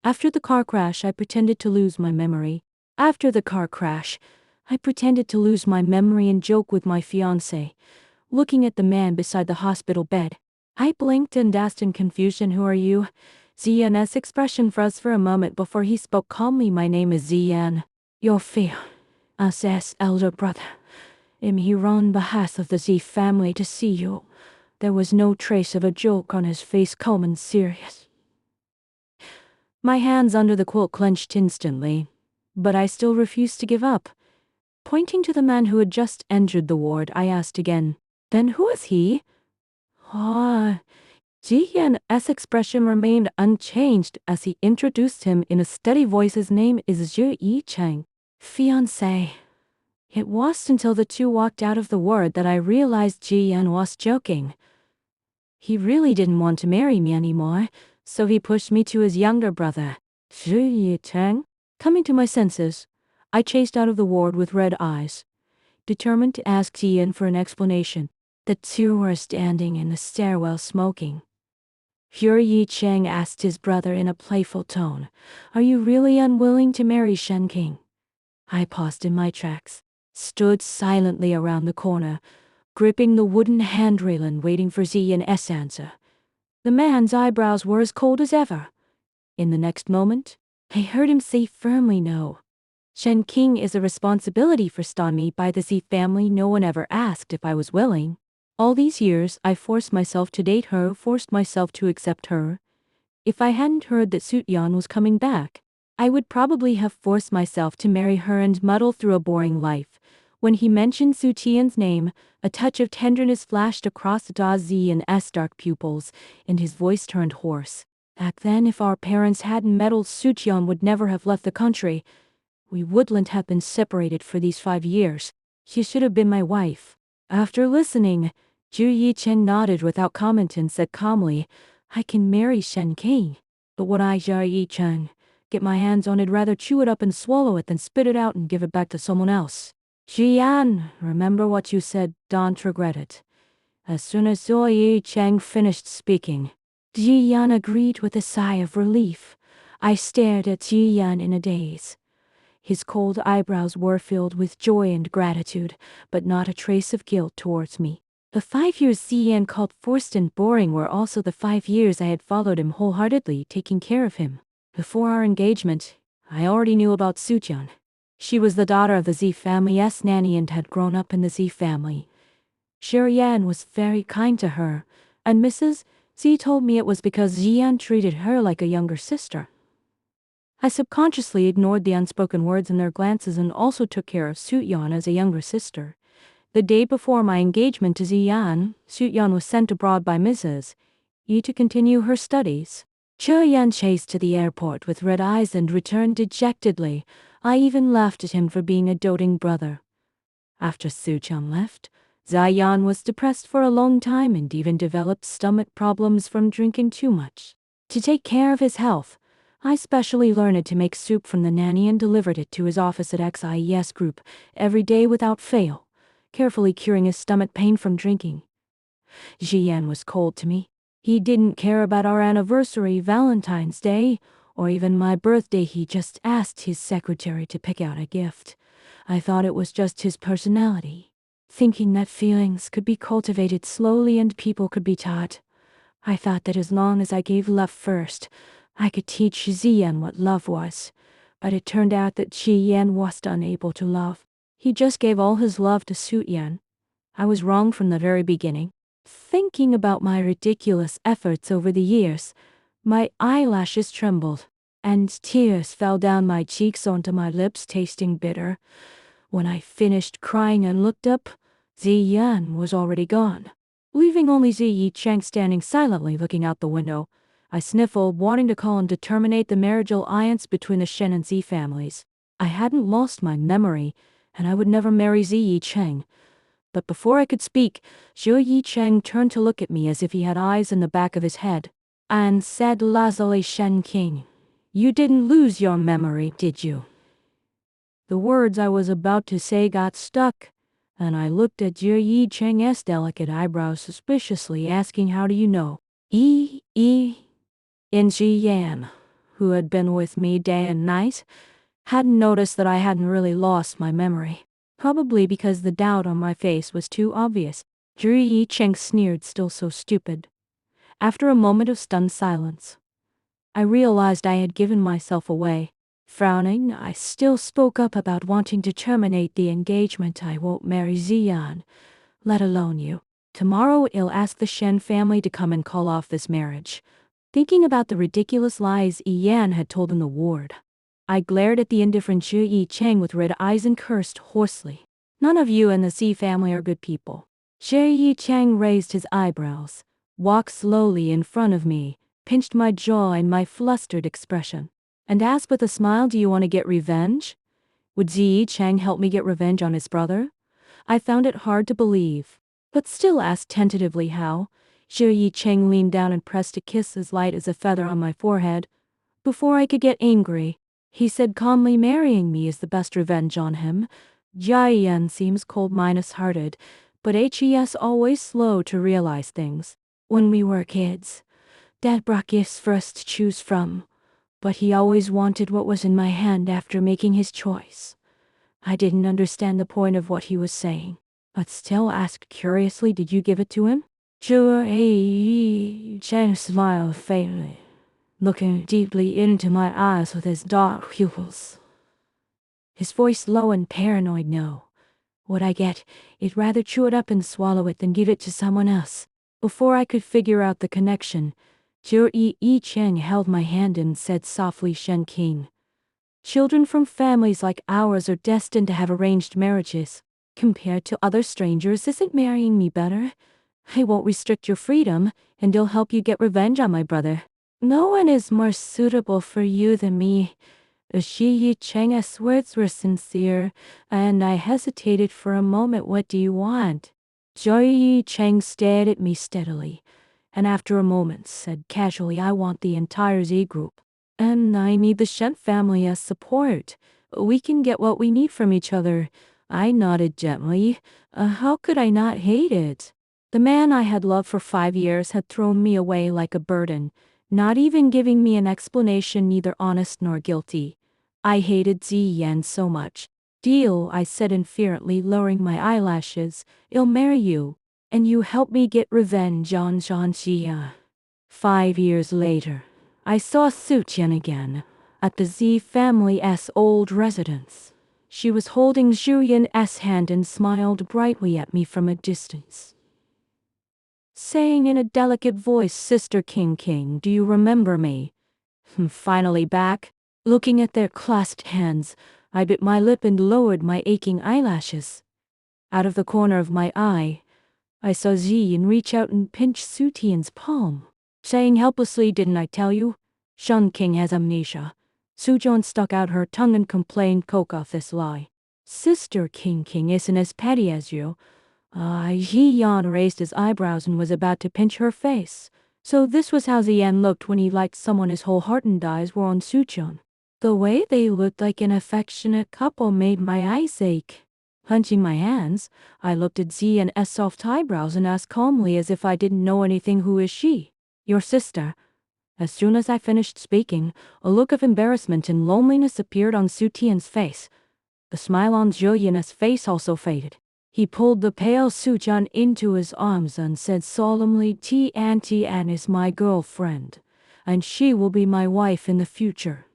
After the car crash, I pretended to lose my memory. After the car crash, I pretended to lose my memory and joke with my fiancé, looking at the man beside the hospital bed. I blinked and asked in confusion, "Who are you?" Ziyan's expression froze for a moment before he spoke calmly. "My name is Ziyan. Your fiancé's elder brother. I'm here on behalf of the Z family to see you." There was no trace of a joke on his face, calm and serious. My hands under the quilt clenched instantly, but I still refused to give up. Pointing to the man who had just entered the ward, I asked again, "Then who is he?" Jiyan's expression remained unchanged as he introduced him in a steady voice. "His name is Zhu Yicheng, fiancé." It wasn't until the two walked out of the ward that I realized Jiyan was joking. He really didn't want to marry me anymore, so he pushed me to his younger brother, Zhu Yicheng. Coming to my senses, I chased out of the ward with red eyes, determined to ask Jiyan for an explanation. The two were standing in the stairwell smoking. Zhu Yicheng asked his brother in a playful tone, "Are you really unwilling to marry Shen King?" I paused in my tracks, stood silently around the corner, gripping the wooden handrail and waiting for Ziyan's answer. The man's eyebrows were as cold as ever. In the next moment, I heard him say firmly, "No. Shen King is a responsibility for me by the Z family. No one ever asked if I was willing. All these years, I forced myself to date her, forced myself to accept her. If I hadn't heard that Sutyan was coming back, I would probably have forced myself to marry her and muddle through a boring life." When he mentioned Sutian's name, a touch of tenderness flashed across Da Ziyan's dark pupils, and his voice turned hoarse. "Back then, if our parents hadn't meddled, Sutian would never have left the country. We wouldn't have been separated for these 5 years. She should have been my wife." After listening, Zhu Yicheng nodded without comment and said calmly, "I can marry Shen King. But would I, Zhu Yicheng, get my hands on it, rather chew it up and swallow it than spit it out and give it back to someone else?" "Jiyan, remember what you said, don't regret it." As soon as Zhu Yicheng finished speaking, Jiyan agreed with a sigh of relief. I stared at Jiyan in a daze. His cold eyebrows were filled with joy and gratitude, but not a trace of guilt towards me. The 5 years Ziyan called forced and boring were also the 5 years I had followed him wholeheartedly, taking care of him. Before our engagement, I already knew about Sutyan. She was the daughter of the Z family's nanny and had grown up in the Z family. Shirian was very kind to her, and Mrs. Z told me it was because Ziyan treated her like a younger sister. I subconsciously ignored the unspoken words and their glances and also took care of Sutyan as a younger sister. The day before my engagement to Ziyan, Sutyan was sent abroad by Mrs. E to continue her studies. Chuyan chased to the airport with red eyes and returned dejectedly. I even laughed at him for being a doting brother. After Sutyan left, Ziyan was depressed for a long time and even developed stomach problems from drinking too much. To take care of his health, I specially learned to make soup from the nanny and delivered it to his office at XIES Group every day without fail, carefully curing his stomach pain from drinking. Jiyan was cold to me. He didn't care about our anniversary, Valentine's Day, or even my birthday. He just asked his secretary to pick out a gift. I thought it was just his personality, thinking that feelings could be cultivated slowly and people could be taught. I thought that as long as I gave love first, I could teach Ziyan what love was, but it turned out that Jiyan was unable to love. He just gave all his love to Sutyan. I was wrong from the very beginning. Thinking about my ridiculous efforts over the years, my eyelashes trembled, and tears fell down my cheeks onto my lips, tasting bitter. When I finished crying and looked up, Ziyan was already gone, leaving only Zi Yicheng standing silently looking out the window. I sniffled, wanting to call and to terminate the marriage alliance between the Shen and Z families. I hadn't lost my memory, and I would never marry Zi Yicheng. But before I could speak, Zhu Yicheng turned to look at me as if he had eyes in the back of his head, and said lazily, "Shen King, you didn't lose your memory, did you?" The words I was about to say got stuck, and I looked at Zhu Yicheng's delicate eyebrows suspiciously, asking, "How do you know?" In Jiyan, who had been with me day and night, hadn't noticed that I hadn't really lost my memory. Probably because the doubt on my face was too obvious. Zhi Yicheng sneered, still so stupid. After a moment of stunned silence, I realized I had given myself away. Frowning, I still spoke up about wanting to terminate the engagement. I won't marry Ziyan, let alone you. Tomorrow I'll ask the Shen family to come and call off this marriage. Thinking about the ridiculous lies Yan had told in the ward, I glared at the indifferent Zhi Yicheng with red eyes and cursed hoarsely. None of you in the C family are good people. Zhi Yicheng raised his eyebrows, walked slowly in front of me, pinched my jaw in my flustered expression, and asked with a smile, "Do you want to get revenge?" Would Zhi Yicheng help me get revenge on his brother? I found it hard to believe, but still asked tentatively how. Zhi Yicheng leaned down and pressed a kiss as light as a feather on my forehead. Before I could get angry, he said calmly, "Marrying me is the best revenge on him." Jian seems cold-hearted, but HES always slow to realize things. When we were kids, Dad brought gifts for us to choose from, but he always wanted what was in my hand after making his choice. I didn't understand the point of what he was saying, but still asked curiously, "Did you give it to him?" Zhi Chen smiled faintly, looking deeply into my eyes with his dark pupils. His voice low and paranoid. "No. What I get, I'd rather chew it up and swallow it than give it to someone else." Before I could figure out the connection, Zhi Yicheng held my hand and said softly, "Shen King, children from families like ours are destined to have arranged marriages. Compared to other strangers, isn't marrying me better? I won't restrict your freedom, and I'll help you get revenge on my brother. No one is more suitable for you than me." Zhi Yicheng's words were sincere, and I hesitated for a moment. "What do you want?" Zhi Yicheng stared at me steadily, and after a moment said casually, "I want the entire Z group. And I need the Shen family as support. We can get what we need from each other." I nodded gently. How could I not hate it? The man I had loved for 5 years had thrown me away like a burden, not even giving me an explanation, neither honest nor guilty. I hated Ziyan so much. "Deal," I said inferently, lowering my eyelashes. "I'll marry you, and you help me get revenge on Zhanxia." 5 years later, I saw Suqian again, at the Z family's old residence. She was holding Zhuyan's hand and smiled brightly at me from a distance, saying in a delicate voice, "Sister King, do you remember me?" Finally back. Looking at their clasped hands, I bit my lip and lowered my aching eyelashes. Out of the corner of my eye, I saw Ziyan reach out and pinch Sutian's palm, saying helplessly, "Didn't I tell you? Shen King has amnesia." Sujon stuck out her tongue and complained, "Coke off this lie. Sister King isn't as petty as you." Ziyan raised his eyebrows and was about to pinch her face. So this was how Ziyan looked when he liked someone. His whole heart and eyes were on Sujon. The way they looked like an affectionate couple made my eyes ache. Hunching my hands, I looked at Ziyan's soft eyebrows and asked calmly, as if I didn't know anything, "Who is she?" "Your sister." As soon as I finished speaking, a look of embarrassment and loneliness appeared on Sutian's face. The smile on Zhuyan's face also faded. He pulled the pale Sujan into his arms and said solemnly, Tian is my girlfriend, and she will be my wife in the future."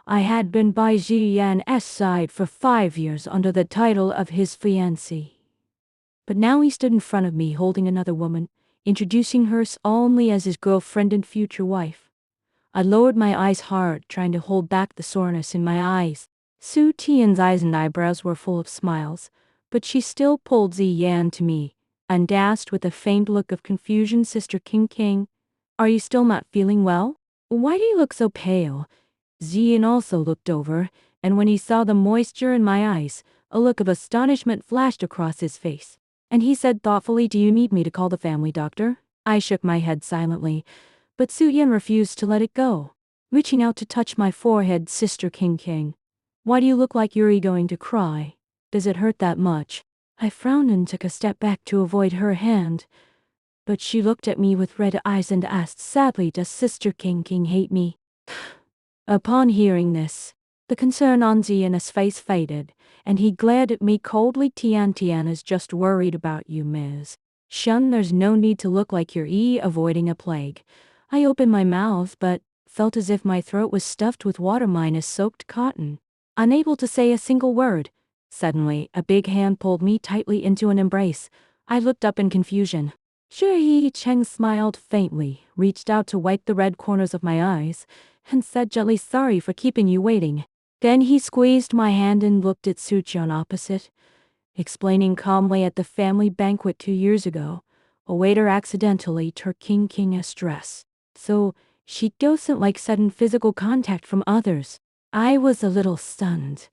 I had been by Ziyan's side for 5 years under the title of his fiancée. But now he stood in front of me holding another woman, introducing her solemnly as his girlfriend and future wife. I lowered my eyes hard, trying to hold back the soreness in my eyes. Su Tian's eyes and eyebrows were full of smiles, but she still pulled Ziyan to me, and asked with a faint look of confusion, "Sister King, are you still not feeling well? Why do you look so pale?" Ziyan also looked over, and when he saw the moisture in my eyes, a look of astonishment flashed across his face, and he said thoughtfully, "Do you need me to call the family doctor?" I shook my head silently, but Suyan refused to let it go, reaching out to touch my forehead. "Sister King, why do you look like you're going to cry? Does it hurt that much?" I frowned and took a step back to avoid her hand, but she looked at me with red eyes and asked sadly, "Does Sister King hate me?" Upon hearing this, the concern on Zian's face faded, and he glared at me coldly. Tian is just worried about you, Miss. Shun, there's no need to look like you're avoiding a plague. I opened my mouth but felt as if my throat was stuffed with water minus soaked cotton. Unable to say a single word. Suddenly, a big hand pulled me tightly into an embrace. I looked up in confusion. Zhi Cheng smiled faintly, reached out to wipe the red corners of my eyes, and said gently, sorry for keeping you waiting. Then he squeezed my hand and looked at Su Qian opposite, explaining calmly, at the family banquet 2 years ago, a waiter accidentally took King's dress. So, she doesn't like sudden physical contact from others. I was a little stunned.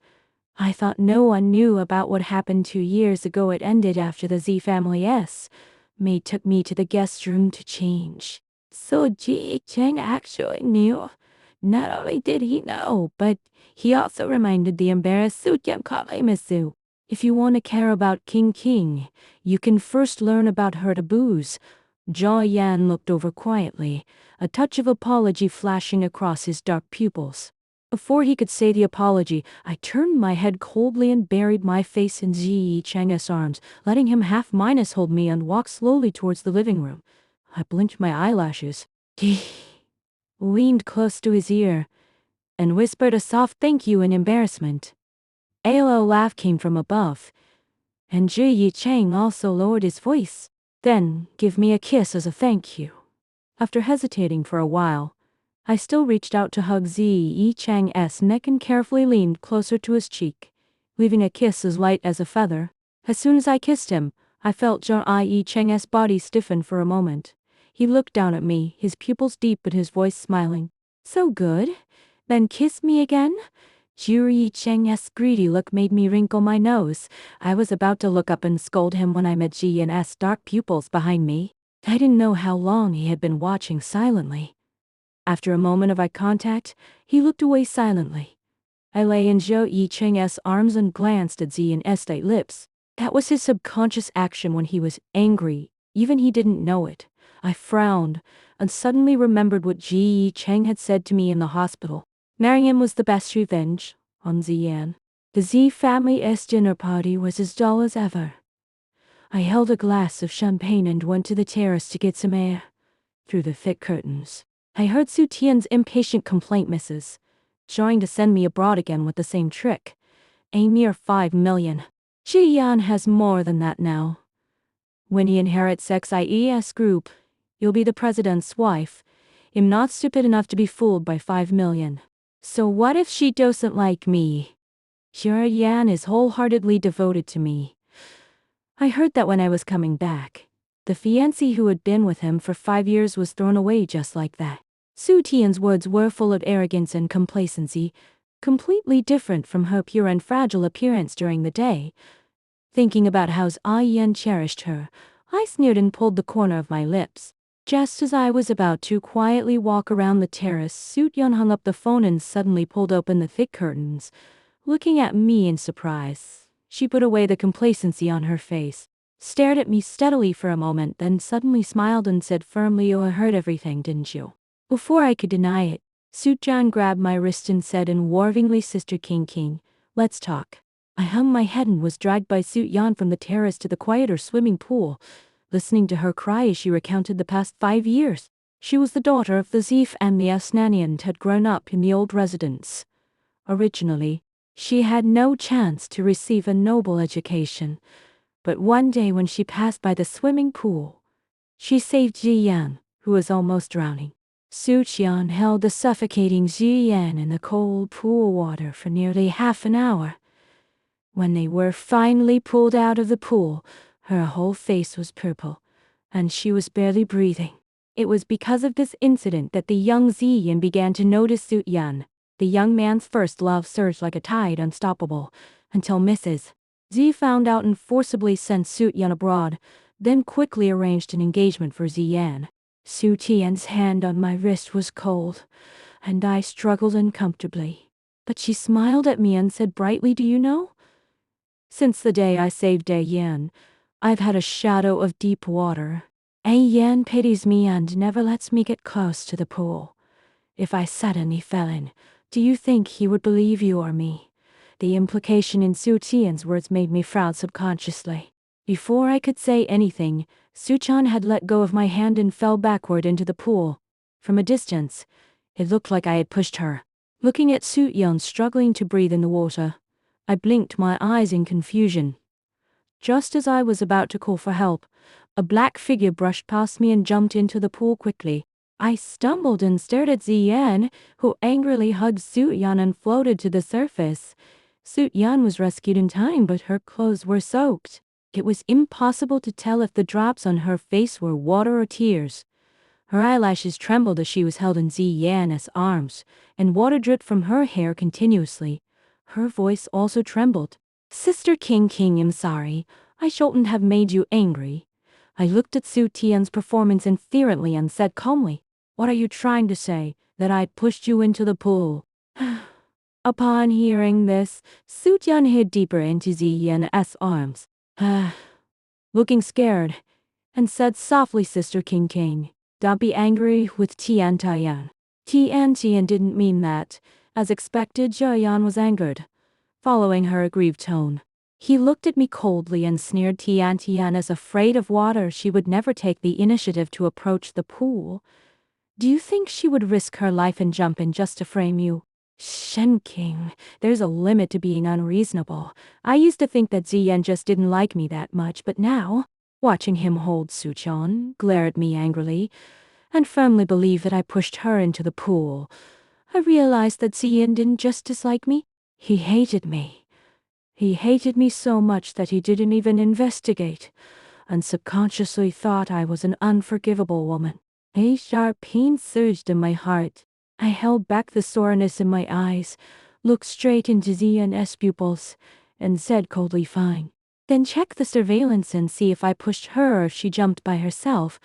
I thought no one knew about what happened 2 years ago. It ended after the Z family's maid took me to the guest room to change. So Ji Cheng actually knew. Not only did he know, but he also reminded the embarrassed Su Qian Misu. If you want to care about King, you can first learn about her taboos. Zhao Yan looked over quietly, a touch of apology flashing across his dark pupils. Before he could say the apology, I turned my head coldly and buried my face in Ji Cheng's arms, letting him half-minus hold me and walk slowly towards the living room. I blinked my eyelashes. He leaned close to his ear and whispered a soft thank you in embarrassment. A low laugh came from above, and Ji Cheng also lowered his voice. Then, give me a kiss as a thank you. After hesitating for a while, I still reached out to hug Ji Cheng's neck and carefully leaned closer to his cheek, leaving a kiss as light as a feather. As soon as I kissed him, I felt Ji Cheng's body stiffen for a moment. He looked down at me, his pupils deep but his voice smiling. So good? Then kiss me again? Ji Cheng's greedy look made me wrinkle my nose. I was about to look up and scold him when I met Jian's dark pupils behind me. I didn't know how long he had been watching silently. After a moment of eye contact, he looked away silently. I lay in Ji Cheng's arms and glanced at Zian's tight lips. That was his subconscious action when he was angry, even he didn't know it. I frowned, and suddenly remembered what Ji Cheng had said to me in the hospital. Marrying was the best revenge on Zian. The Z family's dinner party was as dull as ever. I held a glass of champagne and went to the terrace to get some air. Through the thick curtains, I heard Su Tian's impatient complaint, Mrs. trying to send me abroad again with the same trick. A mere 5 million. Ji Yan has more than that now. When he inherits XIES Group, you'll be the president's wife. I'm not stupid enough to be fooled by 5 million. So what if she doesn't like me? Ji Yan is wholeheartedly devoted to me. I heard that when I was coming back, the fiancé who had been with him for 5 years was thrown away just like that. Su Tian's words were full of arrogance and complacency, completely different from her pure and fragile appearance during the day. Thinking about how Ziyan cherished her, I sneered and pulled the corner of my lips. Just as I was about to quietly walk around the terrace, Su Tian hung up the phone and suddenly pulled open the thick curtains, looking at me in surprise. She put away the complacency on her face, stared at me steadily for a moment, then suddenly smiled and said firmly, "You heard everything, didn't you?" Before I could deny it, Su Tian grabbed my wrist and said warningly, "Sister King, let's talk." I hung my head and was dragged by Su Tian from the terrace to the quieter swimming pool, listening to her cry as she recounted the past 5 years. She was the daughter of the Zif and the Asnani and had grown up in the old residence. Originally, she had no chance to receive a noble education, but one day when she passed by the swimming pool, she saved Ji Yan, who was almost drowning. Su Tian held the suffocating Ji Yan in the cold pool water for nearly half an hour. When they were finally pulled out of the pool, her whole face was purple, and she was barely breathing. It was because of this incident that the young Ziyan began to notice Su Tian. The young man's first love surged like a tide, unstoppable, until Mrs. Z found out and forcibly sent Su Tian abroad, then quickly arranged an engagement for Ziyan. Su Tian's hand on my wrist was cold, and I struggled uncomfortably. But she smiled at me and said brightly, "Do you know? Since the day I saved A Yan, I've had a shadow of deep water. A Yan pities me and never lets me get close to the pool. If I suddenly fell in, Do you think he would believe you or me? The implication in Su Tian's words made me frown subconsciously. Before I could say anything, Su Chan had let go of my hand and fell backward into the pool. From a distance, it looked like I had pushed her. Looking at Su Yan struggling to breathe in the water, I blinked my eyes in confusion. Just as I was about to call for help, a black figure brushed past me and jumped into the pool quickly. I stumbled and stared at Ziyan, who angrily hugged Su Yan and floated to the surface. Su Yan was rescued in time, but her clothes were soaked. It was impossible to tell if the drops on her face were water or tears. Her eyelashes trembled as she was held in Ziyan's arms, and water dripped from her hair continuously. Her voice also trembled. Sister King, I'm sorry. I shouldn't have made you angry. I looked at Su Tian's performance indiferently and said calmly, What are you trying to say? That I pushed you into the pool? Upon hearing this, Su Tian hid deeper into Ziyan's arms, looking scared, and said softly, Sister King, don't be angry with Tian Tian. Tian didn't mean that. As expected, Jiayan was angered, following her aggrieved tone. He looked at me coldly and sneered. Tian is afraid of water. She would never take the initiative to approach the pool. Do you think she would risk her life and jump in just to frame you? Shen King, there's a limit to being unreasonable. I used to think that Ziyan just didn't like me that much, but now, watching him hold Su Chan, glare at me angrily, and firmly believe that I pushed her into the pool, I realized that Ziyan didn't just dislike me, he hated me. He hated me so much that he didn't even investigate, and subconsciously thought I was an unforgivable woman. A sharp pain surged in my heart. I held back the soreness in my eyes, looked straight into Ziyan's pupils, and said coldly, Fine. Then check the surveillance and see if I pushed her or if she jumped by herself.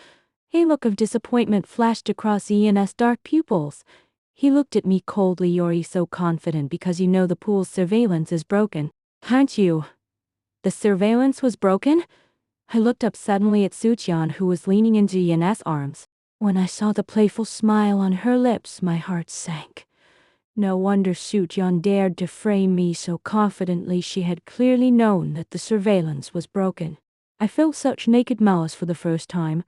A look of disappointment flashed across Ziyan's dark pupils. He looked at me coldly. You're so confident because you know the pool's surveillance is broken, aren't you? The surveillance was broken? I looked up suddenly at Su Chan, who was leaning into Ziyan's arms. When I saw the playful smile on her lips, my heart sank. No wonder Su Chan dared to frame me so confidently. She had clearly known that the surveillance was broken. I felt such naked malice for the first time.